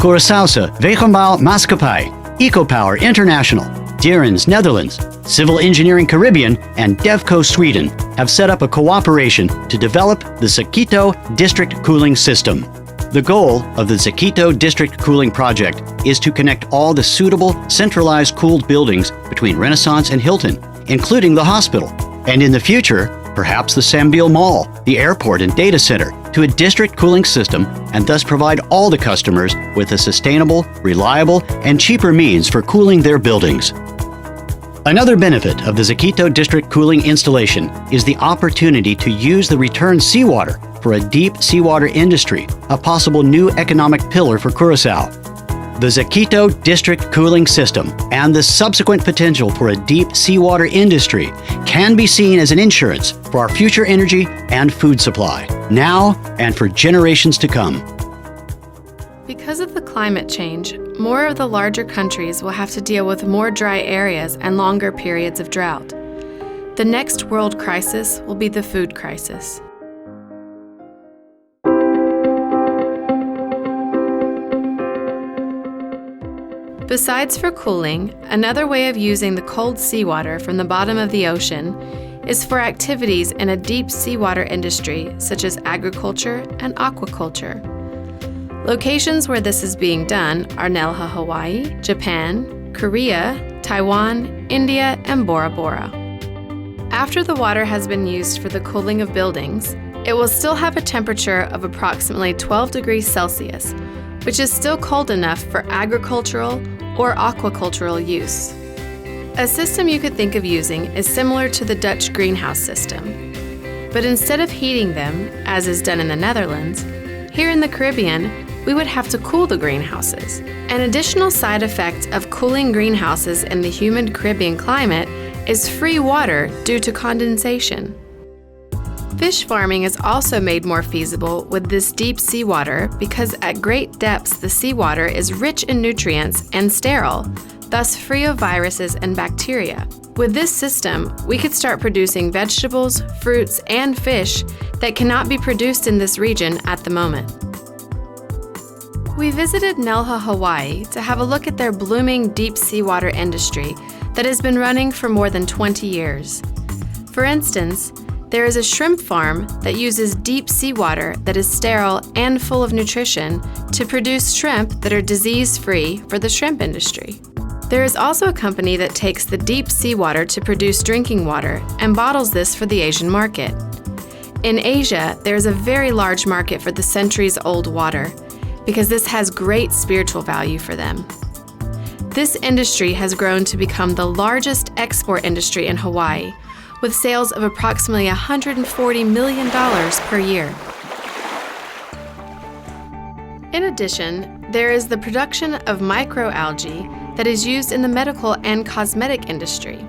Curaçao, Wegenbouw Maatschappij, EcoPower International, Dierens Netherlands, Civil Engineering Caribbean, and DevCo Sweden have set up a cooperation to develop the Zaquito District Cooling System. The goal of the Zaquito District Cooling Project is to connect all the suitable, centralized cooled buildings between Renaissance and Hilton, including the hospital, and in the future, perhaps the Sambil Mall, the airport and data center, to a district cooling system and thus provide all the customers with a sustainable, reliable, and cheaper means for cooling their buildings. Another benefit of the Zaquito District Cooling installation is the opportunity to use the returned seawater for a deep seawater industry, a possible new economic pillar for Curaçao. The Zaquito District Cooling System and the subsequent potential for a deep seawater industry can be seen as an insurance for our future energy and food supply, now and for generations to come. Because of the climate change, more of the larger countries will have to deal with more dry areas and longer periods of drought. The next world crisis will be the food crisis. Besides for cooling, another way of using the cold seawater from the bottom of the ocean is for activities in a deep seawater industry such as agriculture and aquaculture. Locations where this is being done are Nelha, Hawaii, Japan, Korea, Taiwan, India, and Bora Bora. After the water has been used for the cooling of buildings, it will still have a temperature of approximately 12 degrees Celsius, which is still cold enough for agricultural or aquacultural use. A system you could think of using is similar to the Dutch greenhouse system. But instead of heating them, as is done in the Netherlands, here in the Caribbean, we would have to cool the greenhouses. An additional side effect of cooling greenhouses in the humid Caribbean climate is free water due to condensation. Fish farming is also made more feasible with this deep seawater because at great depths the seawater is rich in nutrients and sterile, thus free of viruses and bacteria. With this system, we could start producing vegetables, fruits, and fish that cannot be produced in this region at the moment. We visited Nelha, Hawaii to have a look at their blooming deep seawater industry that has been running for more than 20 years. For instance, there is a shrimp farm that uses deep seawater that is sterile and full of nutrition to produce shrimp that are disease-free for the shrimp industry. There is also a company that takes the deep seawater to produce drinking water and bottles this for the Asian market. In Asia, there is a very large market for the centuries-old water because this has great spiritual value for them. This industry has grown to become the largest export industry in Hawaii, with sales of approximately $140 million per year. In addition, there is the production of microalgae that is used in the medical and cosmetic industry.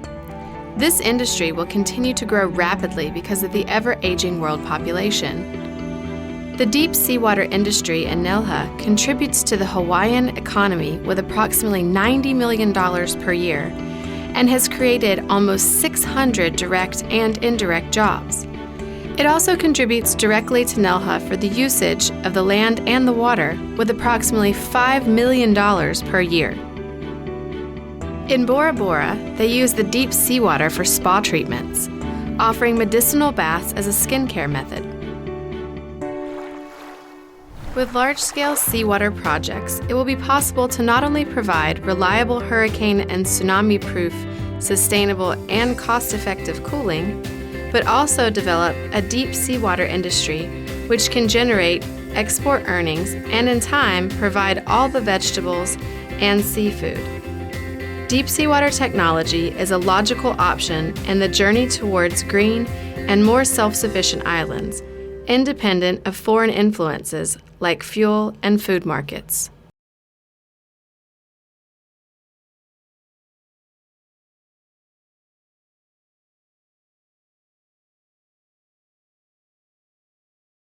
This industry will continue to grow rapidly because of the ever-aging world population. The deep seawater industry in Nelha contributes to the Hawaiian economy with approximately $90 million per year and has created almost 600 direct and indirect jobs. It also contributes directly to Nelha for the usage of the land and the water with approximately $5 million per year. In Bora Bora, they use the deep seawater for spa treatments, offering medicinal baths as a skincare method. With large-scale seawater projects, it will be possible to not only provide reliable hurricane and tsunami-proof, sustainable, and cost-effective cooling, but also develop a deep seawater industry which can generate export earnings and in time provide all the vegetables and seafood. Deep seawater technology is a logical option in the journey towards green and more self-sufficient islands, independent of foreign influences like fuel and food markets.